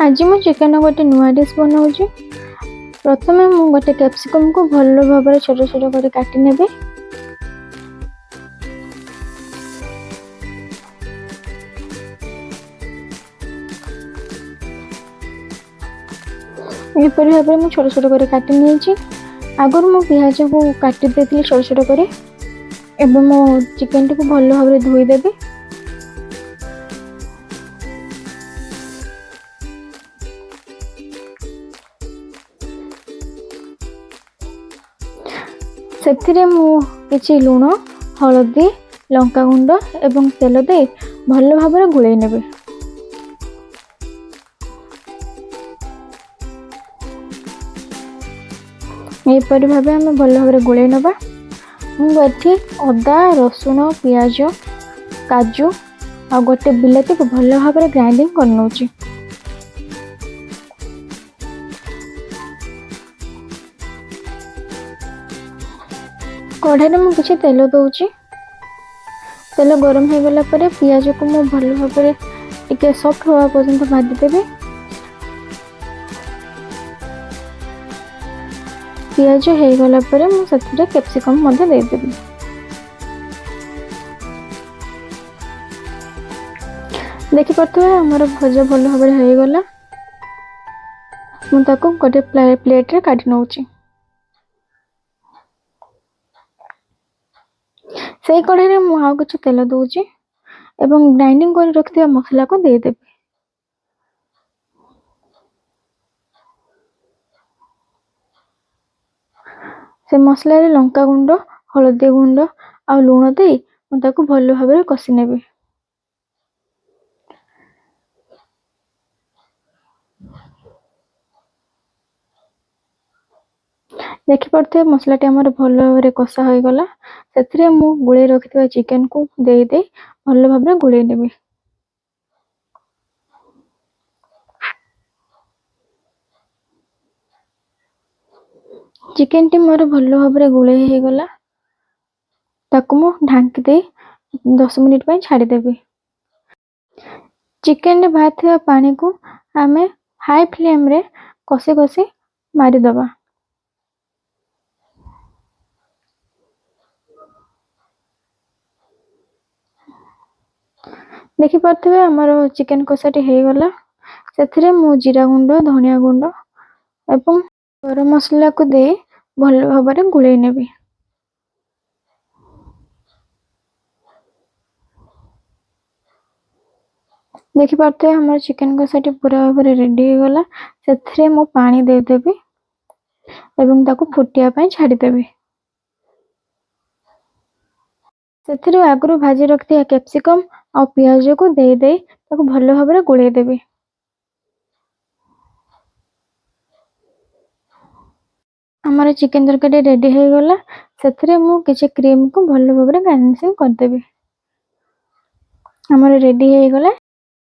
आज मु चिकन गोटे नुआ डिश बनाऊँ। प्रथमे मु गोटे कैप्सिकम को भल भाव छोट छोट कर काटी नेबे। एपरी भाव में छोट छोट कर काटी नहीं। आगर मु पियाज को काटी देती छोट छोट कर। एबे मो चिकन टी को भल भाव धोईदेवी। सेथिरे मु किछि लूण, हळदी, लंका गुंड एवं तेल दे भल भाव गुळै नेबे। एपरि भाव आम भल भाव गुळै नबा। मुझे अदा, रसुण, पियाज, काजू आ गोटे बिलाती को भल भाव ग्राइंडिंग कर नउची। कढ़ाई में मुझे किसी तेल दौची। तेल गरम हो गला परे पियाज को मु भल भाव टिके सॉफ्ट होवा पर्यंत भाजी देबे। पियाज हो गला परे मु सथिरे कैप्सिकम मध्ये दे देबे। देखि पड़थबे हमर भजा भल भाव हो गला। मु ताको गोटे प्लेट रे काढी नउची। से कढ़ाई में मु आउ कुछ तेल दौची एवं ग्राइंडिंग कर रखिया मसला को दे देबे। से मसला रे लंका गुंड, हळदी गुंड आ लूण दे मु ताको भल भाव कसी नेबे। देखि पड़थे मसला टी हमर भल भाव कषा हो गला। सेथिरे मु गुळे रखिथिबा चिकन को दे दे भल भाव गुळे नेबे। चिकन टी मोर भल भाव गुळे हो गला। ताको मु ढांकी दे 10 मिनिट पय छाडी देबे। चिकन रे भाथिबा पानी को आमे हाई फ्लेम रे कसे कसे मारी दबा। देखि पड़थबे हमर चिकन कषाटी हो गला। सेथिरे मु जीरा गुंड, धनिया गुंड एवं गरम मसला को दे भल भाव गुळे नेबे। देखि पड़थबे हमर चिकन कषाटी पूरा भाव रेडी हो गला। सेथिरे मु पानी दे देबे एवं ताको फुटिया पय छाडी देबे। सेथिरे आगरु भाजी रखिया कैप्सिकम और पियाज को दे दे ताको भल भाव गुळे देबे। हमारा चिकन तरकारी रेडी हो गला। सेथिरे मु किछि क्रीम को भल भाव गार्निशिंग कर देबे। हमारा रेडी हो गला